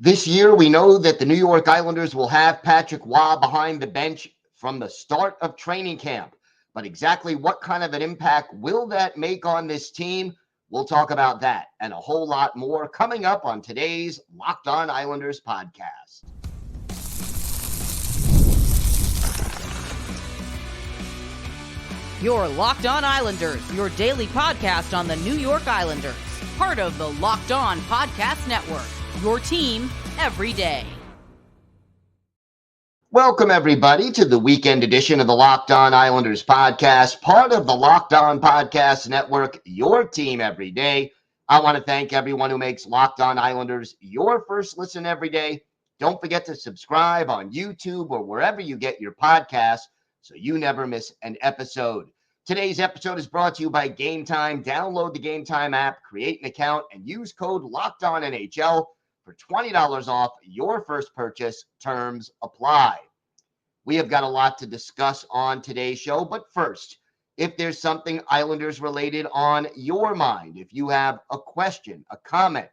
This year, we know that the New York Islanders will have Patrick Roy behind the bench from the start of training camp. But exactly what kind of an impact will that make on this team? We'll talk about that and a whole lot more coming up on today's Locked On Islanders podcast. You're Locked On Islanders, your daily podcast on the New York Islanders. Part of the Locked On Podcast Network, your team every day. Welcome, everybody, to the weekend edition of the Locked On Islanders podcast, part of the Locked On Podcast Network, your team every day. I want to thank everyone who makes Locked On Islanders your first listen every day. Don't forget to subscribe on YouTube or wherever you get your podcasts so you never miss an episode. Today's episode is brought to you by Game Time. Download the Game Time app, create an account, and use code LOCKEDONNHL for $20 off your first purchase. Terms apply. We have got a lot to discuss on today's show, but first, if there's something Islanders related on your mind, if you have a question, a comment,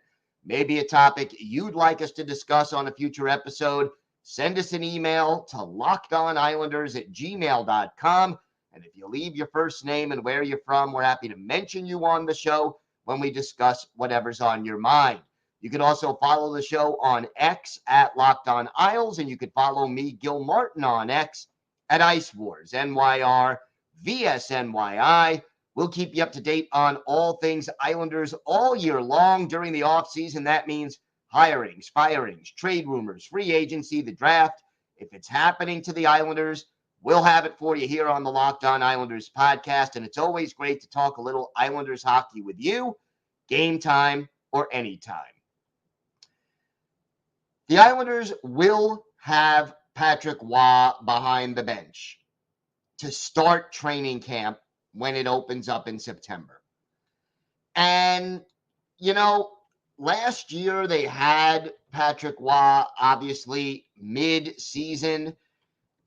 maybe a topic you'd like us to discuss on a future episode, send us an email to lockedonislanders@gmail.com. And if you leave your first name and where you're from, we're happy to mention you on the show when we discuss whatever's on your mind. You can also follow the show on X at Locked On Isles, and you can follow me, Gil Martin, on X at Ice Wars, NYR, VSNYI. We'll keep you up to date on all things Islanders all year long during the offseason. That means hirings, firings, trade rumors, free agency, the draft. If it's happening to the Islanders, we'll have it for you here on the Locked On Islanders podcast. And it's always great to talk a little Islanders hockey with you, game time or anytime. The Islanders will have Patrick Roy behind the bench to start training camp when it opens up in September. And, you know, last year they had Patrick Roy, obviously, mid-season,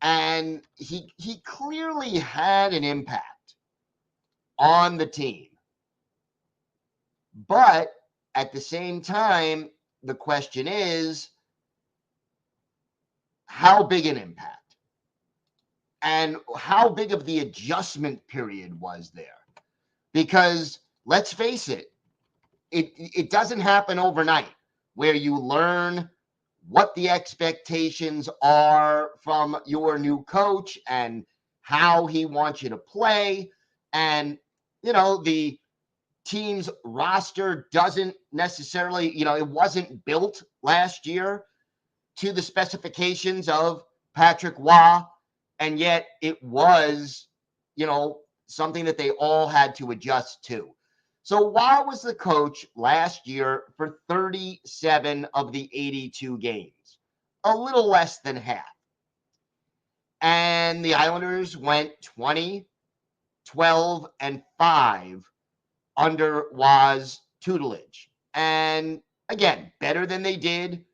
and he clearly had an impact on the team. But at the same time, the question is, how big an impact? And how big of the adjustment period was there? Because let's face it, it doesn't happen overnight where you learn what the expectations are from your new coach and how he wants you to play. And, you know, the team's roster doesn't necessarily, it wasn't built last year to the specifications of Patrick Roy, and yet it was, something that they all had to adjust to. So Roy was the coach last year for 37 of the 82 games, a little less than half. And the Islanders went 20, 12, and 5 under Roy's tutelage. And again, better than they did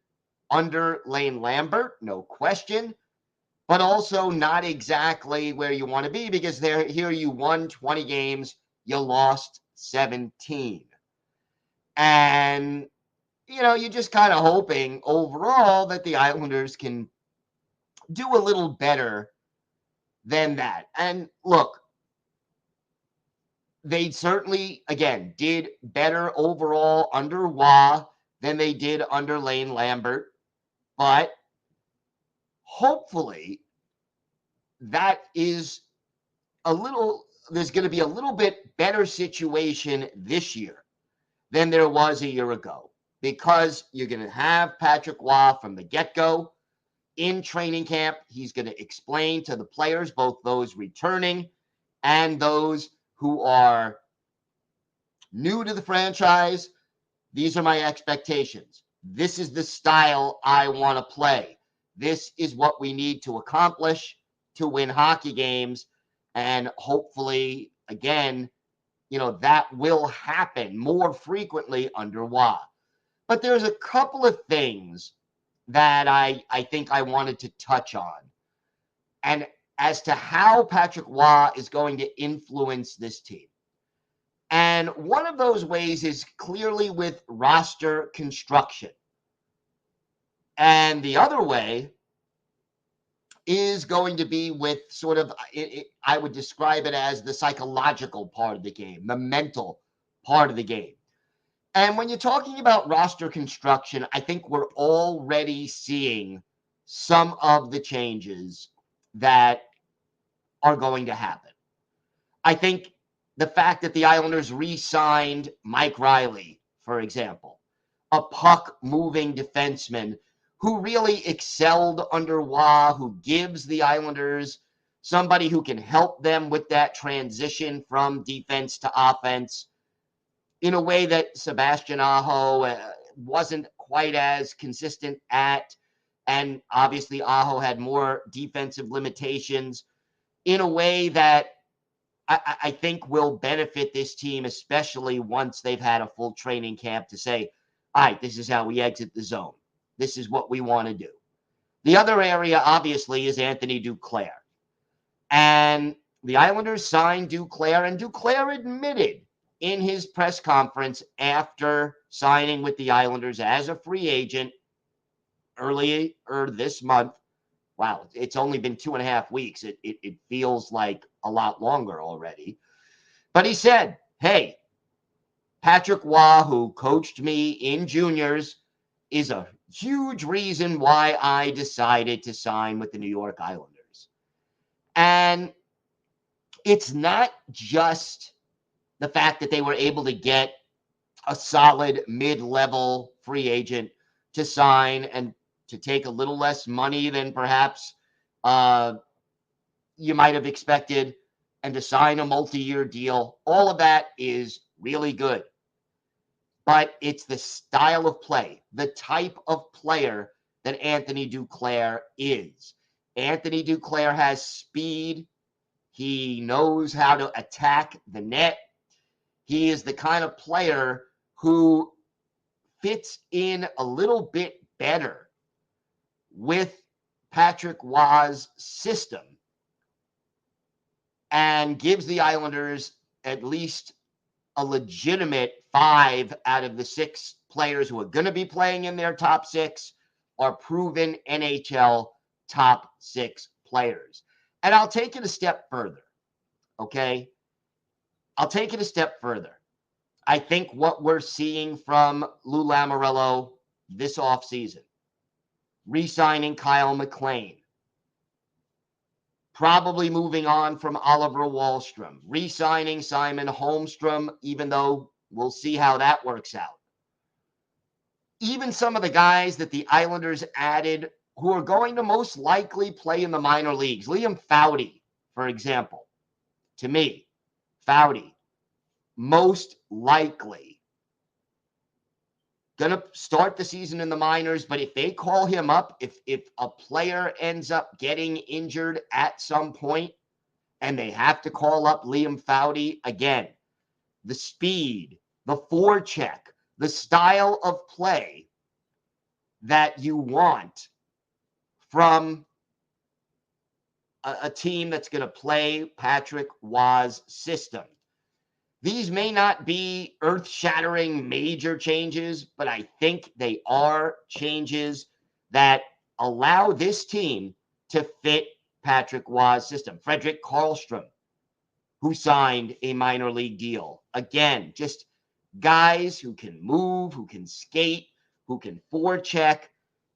under Lane Lambert, no question, but also not exactly where you want to be because here you won 20 games, you lost 17. And, you're just kind of hoping overall that the Islanders can do a little better than that. And look, they certainly, again, did better overall under Roy than they did under Lane Lambert. But hopefully that is there's going to be a little bit better situation this year than there was a year ago, because you're going to have Patrick Roy from the get-go in training camp. He's going to explain to the players, both those returning and those who are new to the franchise, these are my expectations. This is the style I want to play. This is what we need to accomplish to win hockey games. And hopefully, again, that will happen more frequently under Roy. But there's a couple of things that I think I wanted to touch on. And as to how Patrick Roy is going to influence this team. And one of those ways is clearly with roster construction. And the other way is going to be with sort of, I would describe it as the psychological part of the game, the mental part of the game. And when you're talking about roster construction, I think we're already seeing some of the changes that are going to happen. I think the fact that the Islanders re-signed Mike Riley, for example, a puck-moving defenseman who really excelled under Waugh, who gives the Islanders somebody who can help them with that transition from defense to offense in a way that Sebastian Aho wasn't quite as consistent at. And obviously, Aho had more defensive limitations in a way that I think will benefit this team, especially once they've had a full training camp to say, all right, this is how we exit the zone. This is what we want to do. The other area, obviously, is Anthony Duclair. And the Islanders signed Duclair, and Duclair admitted in his press conference after signing with the Islanders as a free agent earlier this month. Wow, it's only been 2.5 weeks. It feels like a lot longer already. But he said, hey, Patrick Waugh, who coached me in juniors, is a huge reason why I decided to sign with the New York Islanders. And it's not just the fact that they were able to get a solid mid-level free agent to sign and to take a little less money than perhaps you might have expected, and to sign a multi-year deal. All of that is really good. But it's the style of play, the type of player that Anthony Duclair is. Anthony Duclair has speed. He knows how to attack the net. He is the kind of player who fits in a little bit better with Patrick Waugh's system and gives the Islanders at least a legitimate 5 out of the 6 players who are going to be playing in their top 6 are proven NHL top 6 players. And I'll take it a step further, okay? I'll take it a step further. I think what we're seeing from Lou Lamoriello this offseason, re-signing Kyle McLean, probably moving on from Oliver Wahlstrom, re-signing Simon Holmstrom, even though we'll see how that works out. Even some of the guys that the Islanders added who are going to most likely play in the minor leagues. Liam Foudy, for example. To me, Foudy, most likely going to start the season in the minors, but if they call him up, if a player ends up getting injured at some point and they have to call up Liam Foudy, again, the speed, the forecheck, the style of play that you want from a team that's going to play Patrick Waugh's system. These may not be earth-shattering major changes, but I think they are changes that allow this team to fit Patrick Waugh's system. Frederick Karlstrom, who signed a minor league deal. Again, just guys who can move, who can skate, who can forecheck.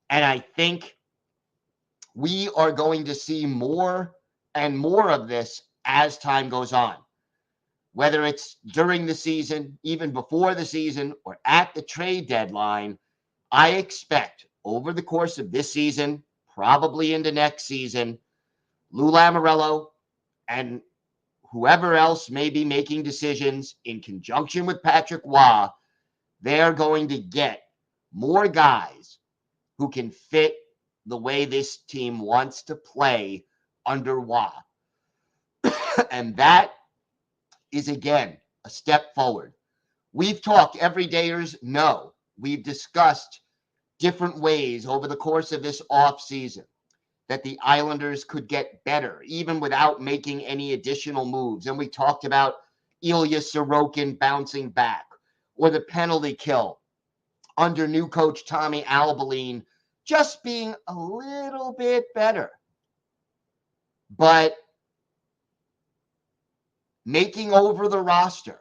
And I think we are going to see more and more of this as time goes on. Whether it's during the season, even before the season, or at the trade deadline, I expect over the course of this season, probably into next season, Lou Lamoriello and whoever else may be making decisions in conjunction with Patrick Waugh, they're going to get more guys who can fit the way this team wants to play under Waugh. And that is, again, a step forward. We've talked, everydayers know, we've discussed different ways over the course of this offseason that the Islanders could get better, even without making any additional moves. And we talked about Ilya Sorokin bouncing back, or the penalty kill under new coach Tommy Albaline just being a little bit better. But making over the roster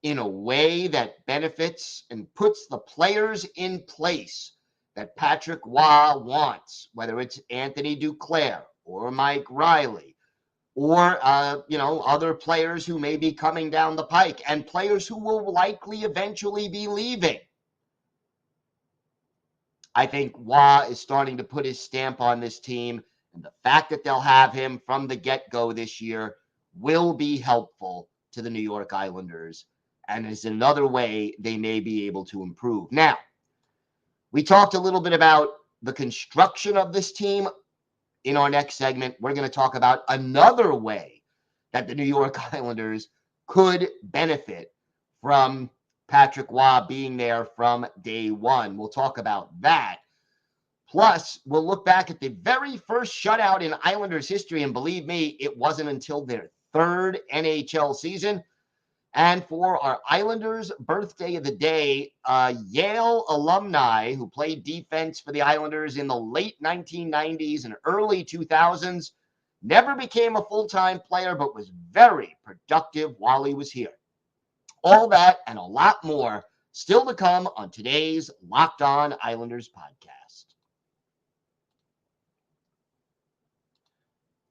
in a way that benefits and puts the players in place that Patrick Waugh wants, whether it's Anthony Duclair or Mike Riley or other players who may be coming down the pike and players who will likely eventually be leaving. I think Waugh is starting to put his stamp on this team, and the fact that they'll have him from the get-go this year will be helpful to the New York Islanders, and is another way they may be able to improve. Now, we talked a little bit about the construction of this team. In our next segment, we're going to talk about another way that the New York Islanders could benefit from Patrick Waugh being there from day one. We'll talk about that. Plus, we'll look back at the very first shutout in Islanders history, and believe me, it wasn't until their third NHL season. And for our Islanders birthday of the day, a Yale alumni who played defense for the Islanders in the late 1990s and early 2000s, never became a full-time player, but was very productive while he was here. All that and a lot more still to come on today's Locked On Islanders podcast.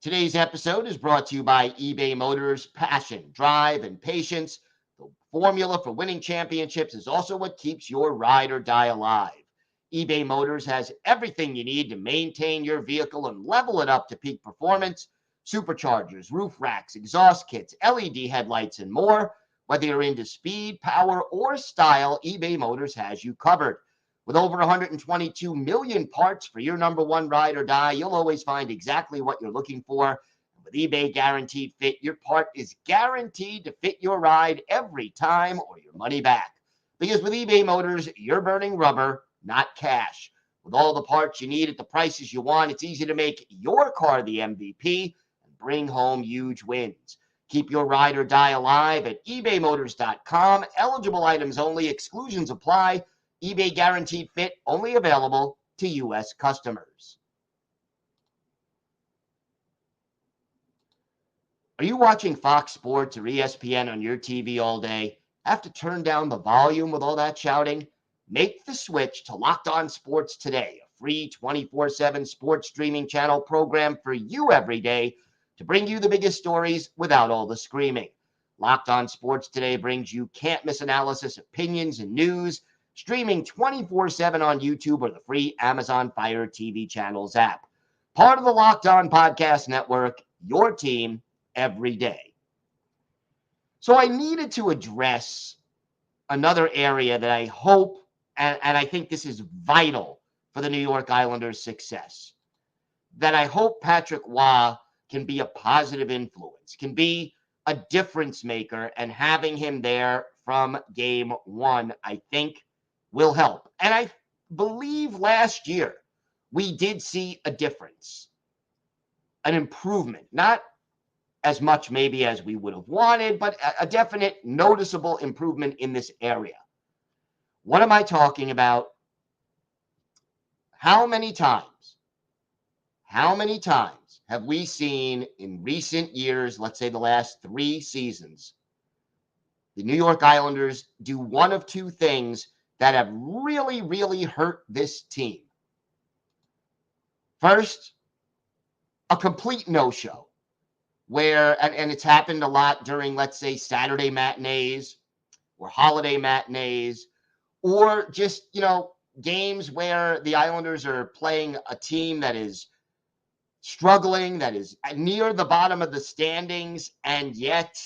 Today's episode is brought to you by eBay Motors. Passion, drive, and patience. The formula for winning championships is also what keeps your ride or die alive. eBay Motors has everything you need to maintain your vehicle and level it up to peak performance. Superchargers, roof racks, exhaust kits, LED headlights, and more. Whether you're into speed, power, or style, eBay Motors has you covered. With over 122 million parts for your number one ride or die, you'll always find exactly what you're looking for. With eBay Guaranteed Fit, your part is guaranteed to fit your ride every time or your money back. Because with eBay Motors, you're burning rubber, not cash. With all the parts you need at the prices you want, it's easy to make your car the MVP and bring home huge wins. Keep your ride or die alive at ebaymotors.com. Eligible items only. Exclusions apply. eBay Guaranteed Fit only available to U.S. customers. Are you watching Fox Sports or ESPN on your TV all day? Have to turn down the volume with all that shouting? Make the switch to Locked On Sports Today, a free 24/7 sports streaming channel program for you every day to bring you the biggest stories without all the screaming. Locked On Sports Today brings you can't-miss analysis, opinions, and news, streaming 24/7 on YouTube or the free Amazon Fire TV channels app. Part of the Locked On Podcast Network, your team every day. So I needed to address another area that I hope, and I think this is vital for the New York Islanders' success, that I hope Patrick Waugh can be a positive influence, can be a difference maker, and having him there from game one, I think, will help. And I believe last year we did see a difference, an improvement, not as much maybe as we would have wanted, but a definite noticeable improvement in this area. What am I talking about? How many times have we seen in recent years, let's say the last 3 seasons, the New York Islanders do one of two things that have really, really hurt this team? First, a complete no-show, where, and it's happened a lot during, let's say, Saturday matinees or holiday matinees, or just, games where the Islanders are playing a team that is struggling, that is near the bottom of the standings, and yet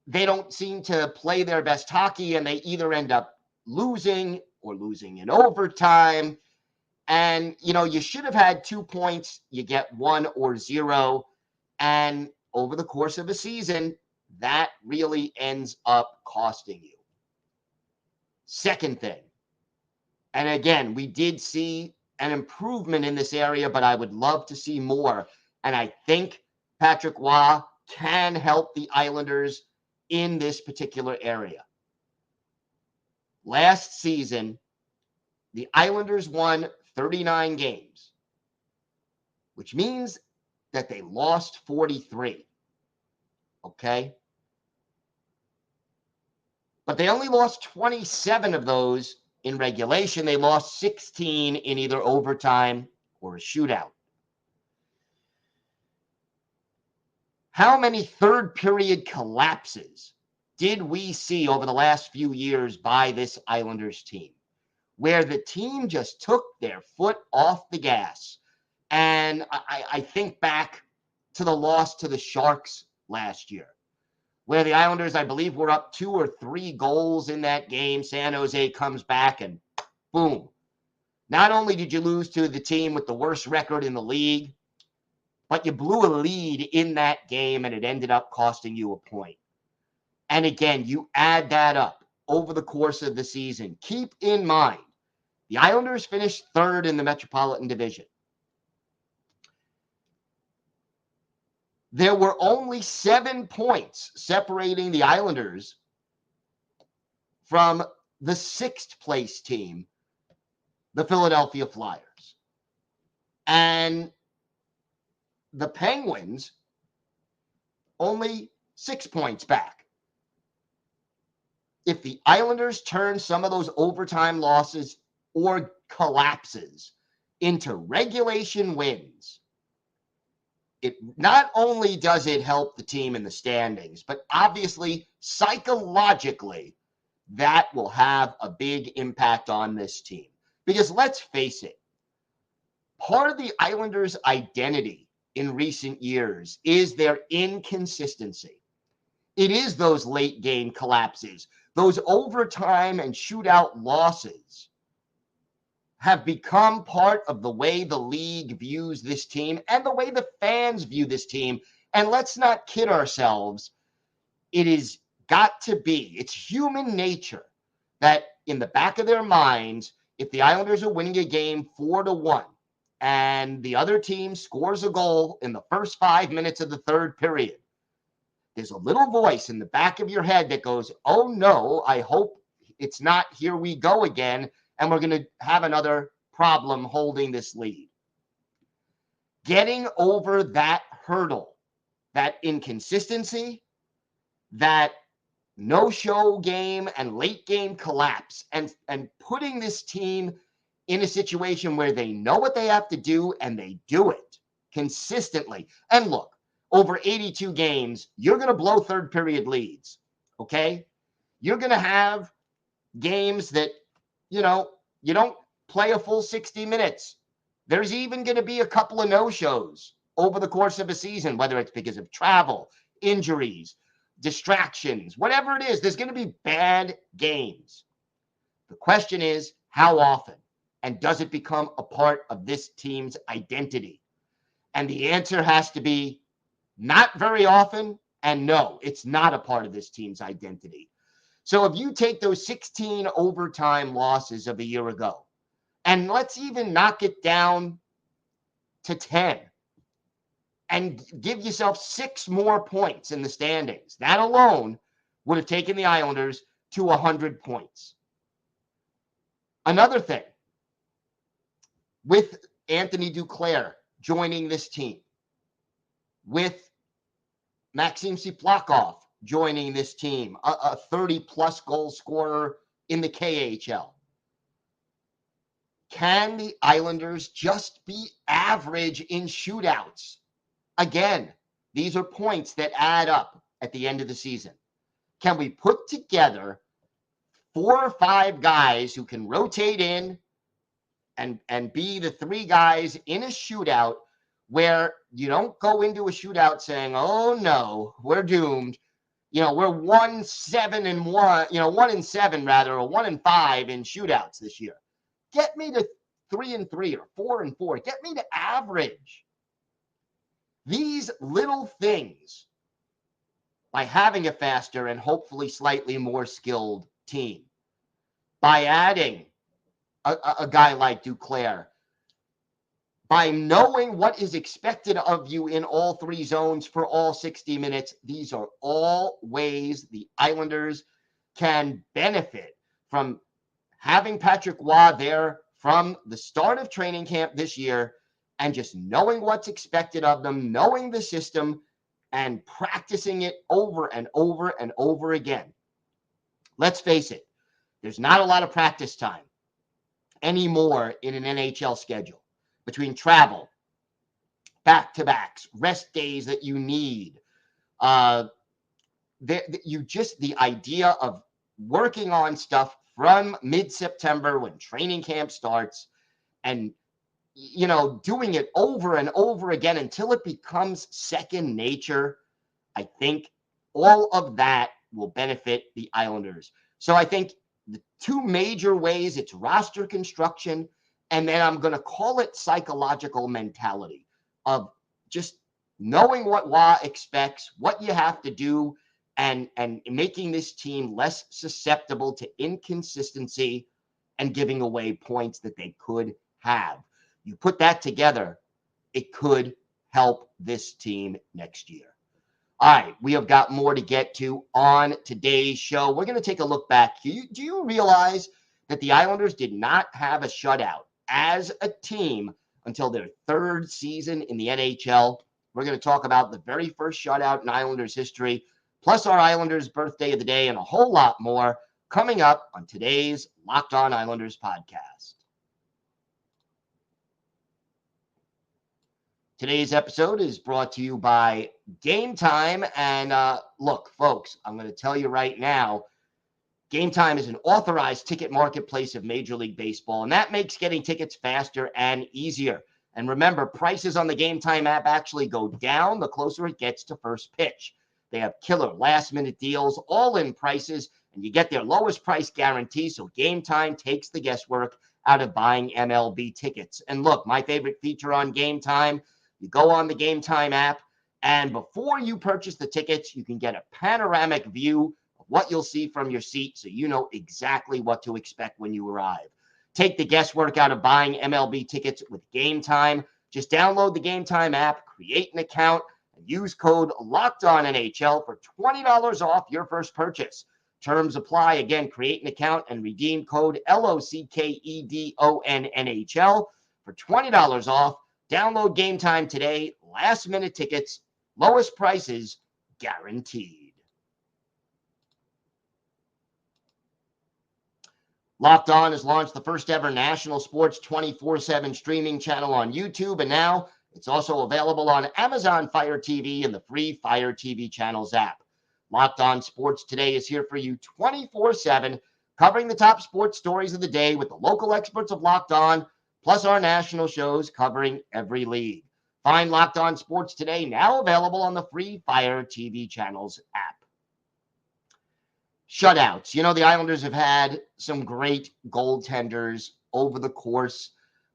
they don't seem to play their best hockey, and they either end up losing or losing in overtime. And, you should have had 2 points. You get 1 or 0. And over the course of a season, that really ends up costing you. Second thing, and again, we did see an improvement in this area, but I would love to see more. And I think Patrick Waugh can help the Islanders in this particular area. Last season, the Islanders won 39 games, which means that they lost 43. Okay? But they only lost 27 of those in regulation. They lost 16 in either overtime or a shootout. How many third period collapses did we see over the last few years by this Islanders team, where the team just took their foot off the gas? And I think back to the loss to the Sharks last year, where the Islanders, I believe, were up 2 or 3 goals in that game. San Jose comes back and boom. Not only did you lose to the team with the worst record in the league, but you blew a lead in that game and it ended up costing you a point. And again, you add that up over the course of the season. Keep in mind, the Islanders finished 3rd in the Metropolitan Division. There were only 7 points separating the Islanders from the 6th place team, the Philadelphia Flyers. And the Penguins only 6 points back. If the Islanders turn some of those overtime losses or collapses into regulation wins, it not only does it help the team in the standings, but obviously psychologically, that will have a big impact on this team. Because let's face it, part of the Islanders' identity in recent years is their inconsistency. It is those late game collapses, those overtime and shootout losses have become part of the way the league views this team and the way the fans view this team. And let's not kid ourselves. It is got to be, it's human nature that in the back of their minds, if the Islanders are winning a game 4-1 and the other team scores a goal in the first 5 minutes of the 3rd period, there's a little voice in the back of your head that goes, oh no, I hope it's not here we go again, and we're going to have another problem holding this lead. Getting over that hurdle, that inconsistency, that no-show game and late game collapse, and putting this team in a situation where they know what they have to do and they do it consistently. And look, over 82 games, you're going to blow 3rd period leads, okay? You're going to have games that, you don't play a full 60 minutes. There's even going to be a couple of no-shows over the course of a season, whether it's because of travel, injuries, distractions, whatever it is. There's going to be bad games. The question is, how often? And does it become a part of this team's identity? And the answer has to be not very often, and no, it's not a part of this team's identity. So if you take those 16 overtime losses of a year ago, and let's even knock it down to 10, and give yourself 6 more points in the standings, that alone would have taken the Islanders to 100 points. Another thing, with Anthony Duclair joining this team, with Maxim Siplakov joining this team, a 30-plus goal scorer in the KHL. Can the Islanders just be average in shootouts? Again, these are points that add up at the end of the season. Can we put together 4 or 5 guys who can rotate in and be the 3 guys in a shootout where you don't go into a shootout saying, oh no, we're doomed. We're 1-7-1, 1-7 rather, or 1-5 in shootouts this year. Get me to 3-3 or 4-4. Get me to average. These little things, by having a faster and hopefully slightly more skilled team, by adding a guy like Duclair, by knowing what is expected of you in all 3 zones for all 60 minutes, these are all ways the Islanders can benefit from having Patrick Roy there from the start of training camp this year and just knowing what's expected of them, knowing the system, and practicing it over and over and over again. Let's face it, there's not a lot of practice time anymore in an NHL schedule between travel, back-to-backs, rest days that you need. The idea of working on stuff from mid-September when training camp starts and, doing it over and over again until it becomes second nature, I think all of that will benefit the Islanders. So I think the two major ways, it's roster construction, and then I'm going to call it psychological mentality of just knowing what Wah expects, what you have to do, and making this team less susceptible to inconsistency and giving away points that they could have. You put that together, it could help this team next year. All right, we have got more to get to on today's show. We're going to take a look back. Do you realize that the Islanders did not have a shutout as a team until their third season in the NHL? We're going to talk about the very first shutout in Islanders history, plus our Islanders birthday of the day, and a whole lot more coming up on today's Locked On Islanders podcast. Today's episode is brought to you by Game Time. And look, folks, I'm going to tell you right now, Game Time is an authorized ticket marketplace of Major League Baseball, and that makes getting tickets faster and easier. And remember, prices on the Game Time app actually go down the closer it gets to first pitch. They have killer last-minute deals, all-in prices, and you get their lowest price guarantee, so Game Time takes the guesswork out of buying MLB tickets. And look, my favorite feature on Game Time, you go on the Game Time app, and before you purchase the tickets, you can get a panoramic view of what you'll see from your seat so you know exactly what to expect when you arrive. Take the guesswork out of buying MLB tickets with Game Time. Just download the Game Time app, create an account, and use code LOCKEDONNHL for $20 off your first purchase. Terms apply. Again, create an account and redeem code LOCKEDONNHL for $20 off. Download Game Time today. Last-minute tickets, lowest prices guaranteed. Locked On has launched the first ever national sports 24/7 streaming channel on YouTube, and now it's also available on Amazon Fire TV and the free Fire TV channels app. Locked On Sports Today is here for you 24/7, covering the top sports stories of the day with the local experts of Locked On, plus our national shows covering every league. Find Locked On Sports Today now available on the free Fire TV channels app. Shutouts. The Islanders have had some great goaltenders over the course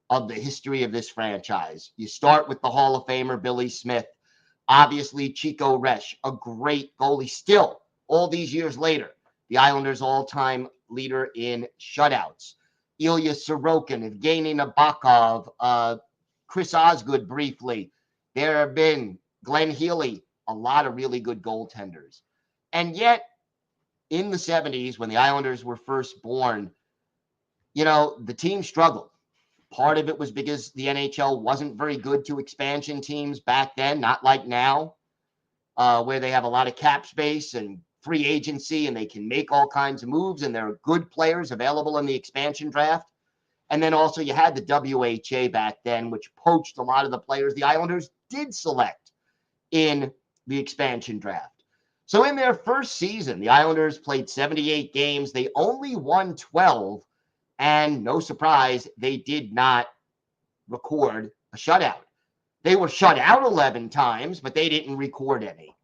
of the history of this franchise. You start with the Hall of Famer Billy Smith. Obviously, Chico Resch, a great goalie. Still, all these years later, the Islanders' all-time leader in shutouts. Ilya Sorokin, Evgeny Nabokov, Chris Osgood briefly. There have been Glenn Healy, a lot of really good goaltenders. And yet, in the 70s, when the Islanders were first born, the team struggled. Part of it was because the NHL wasn't very good to expansion teams back then, not like now, where they have a lot of cap space and free agency and they can make all kinds of moves and there are good players available in the expansion draft. And then also you had the WHA back then, which poached a lot of the players the Islanders did select in the expansion draft. So in their first season, the Islanders played 78 games. They only won 12. And no surprise, they did not record a shutout. They were shut out 11 times, but they didn't record any.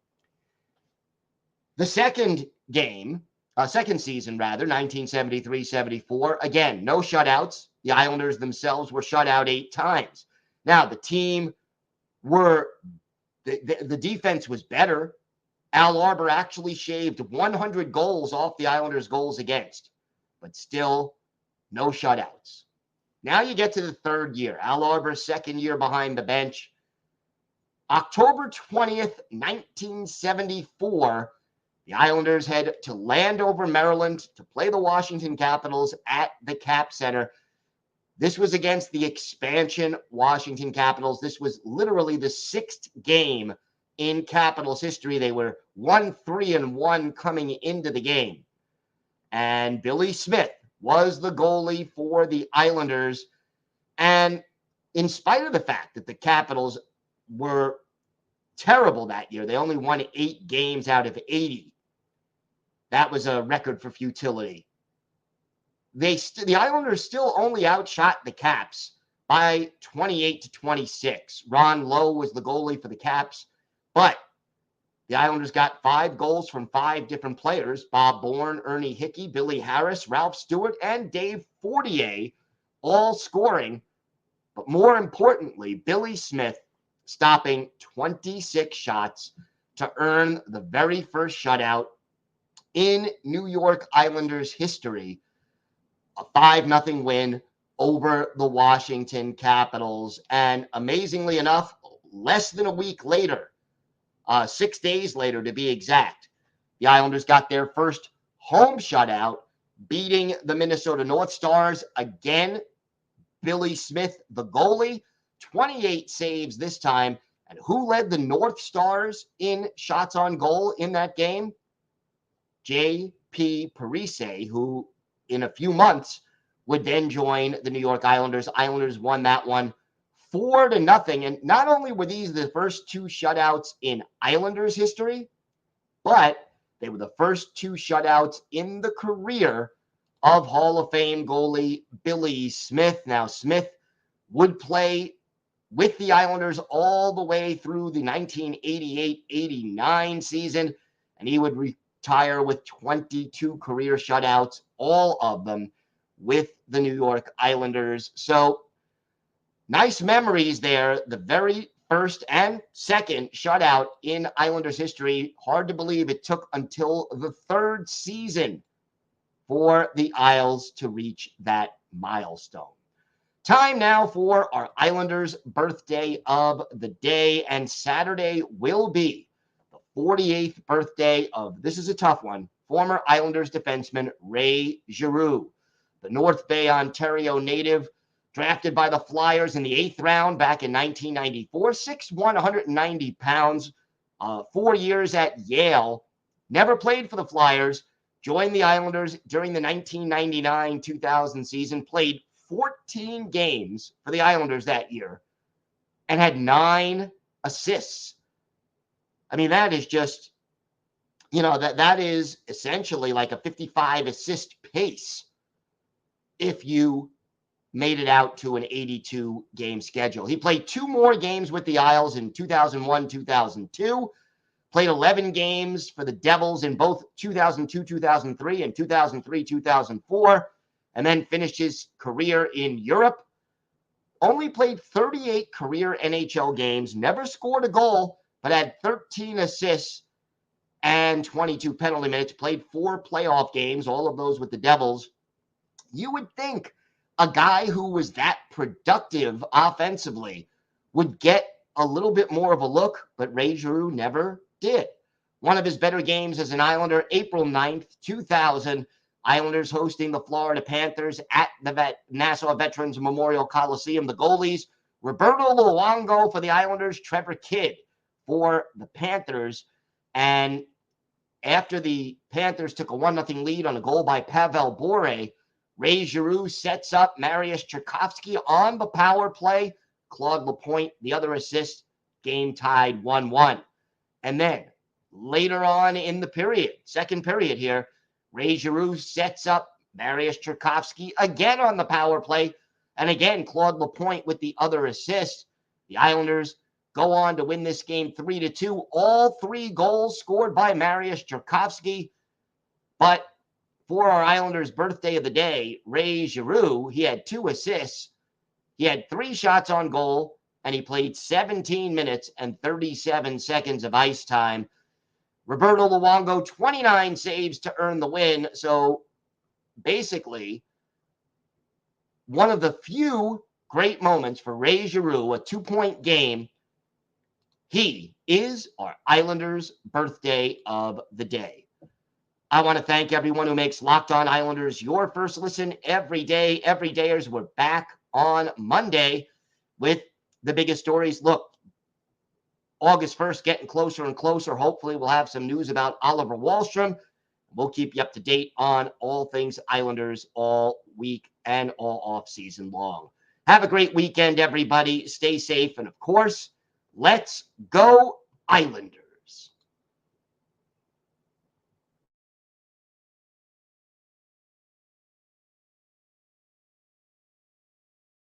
The second season, 1973-74, again, no shutouts. The Islanders themselves were shut out 8 times. Now, the team the defense was better. Al Arbor actually shaved 100 goals off the Islanders' goals against, but still no shutouts. Now you get to the third year. Al Arbor's second year behind the bench. October 20th, 1974, the Islanders head to Landover, Maryland to play the Washington Capitals at the Cap Center. This was against the expansion Washington Capitals. This was literally the 6th game in Capitals history. They were 1-3-1 coming into the game. And Billy Smith was the goalie for the Islanders. And in spite of the fact that the Capitals were terrible that year, they only won 8 games out of 80. That was a record for futility. The Islanders still only outshot the Caps by 28-26. Ron Lowe was the goalie for the Caps, but the Islanders got 5 goals from 5 different players: Bob Bourne, Ernie Hickey, Billy Harris, Ralph Stewart, and Dave Fortier, all scoring. But more importantly, Billy Smith stopping 26 shots to earn the very first shutout in New York Islanders history, a 5-0 win over the Washington Capitals. And amazingly enough, less than a week later, 6 days later to be exact, the Islanders got their first home shutout, beating the Minnesota North Stars. Again, Billy Smith, the goalie, 28 saves this time. And who led the North Stars in shots on goal in that game? J.P. Parise, who in a few months would then join the New York Islanders. Islanders won that one 4-0. And not only were these the first 2 shutouts in Islanders history, but they were the first 2 shutouts in the career of Hall of Fame goalie Billy Smith. Now, Smith would play with the Islanders all the way through the 1988-89 season, and he would retire with 22 career shutouts, all of them with the New York Islanders. So nice memories there. The very first and second shutout in Islanders history. Hard to believe it took until the 3rd season for the Isles to reach that milestone. Time now for our Islanders birthday of the day, and Saturday will be the 48th birthday of, this is a tough one, former Islanders defenseman Ray Giroux, the North Bay, Ontario native, drafted by the Flyers in the 8th round back in 1994, 6'1", 190 pounds, 4 years at Yale, never played for the Flyers, joined the Islanders during the 1999-2000 season, played 14 games for the Islanders that year, and had 9 assists. I mean, that is just, that is essentially like a 55 assist pace if you made it out to an 82 game schedule. He played 2 more games with the Isles in 2001, 2002, played 11 games for the Devils in both 2002, 2003 and 2003, 2004, and then finished his career in Europe. Only played 38 career NHL games, never scored a goal, but had 13 assists and 22 penalty minutes, played 4 playoff games, all of those with the Devils. You would think a guy who was that productive offensively would get a little bit more of a look, but Ray Giroux never did. One of his better games as an Islander, April 9th, 2000, Islanders hosting the Florida Panthers at the Nassau Veterans Memorial Coliseum. The goalies, Roberto Luongo for the Islanders, Trevor Kidd for the Panthers. And after the Panthers took a 1-0 lead on a goal by Pavel Bure, Ray Giroux sets up Mariusz Czerkawski on the power play. Claude Lapointe, the other assist, game tied 1-1. And then later on in the period, second period here, Ray Giroux sets up Mariusz Czerkawski again on the power play. And again, Claude Lapointe with the other assist. The Islanders go on to win this game 3-2. All 3 goals scored by Mariusz Czerkawski. But for our Islanders' birthday of the day, Ray Giroux, he had 2 assists. He had 3 shots on goal, and he played 17 minutes and 37 seconds of ice time. Roberto Luongo, 29 saves to earn the win. So basically, one of the few great moments for Ray Giroux, a 2-point game. He is our Islanders' birthday of the day. I want to thank everyone who makes Locked On Islanders your first listen every day. Every day as we're back on Monday with the biggest stories. Look, August 1st getting closer and closer. Hopefully we'll have some news about Oliver Wahlstrom. We'll keep you up to date on all things Islanders all week and all off season long. Have a great weekend, everybody. Stay safe. And of course, let's go Islanders.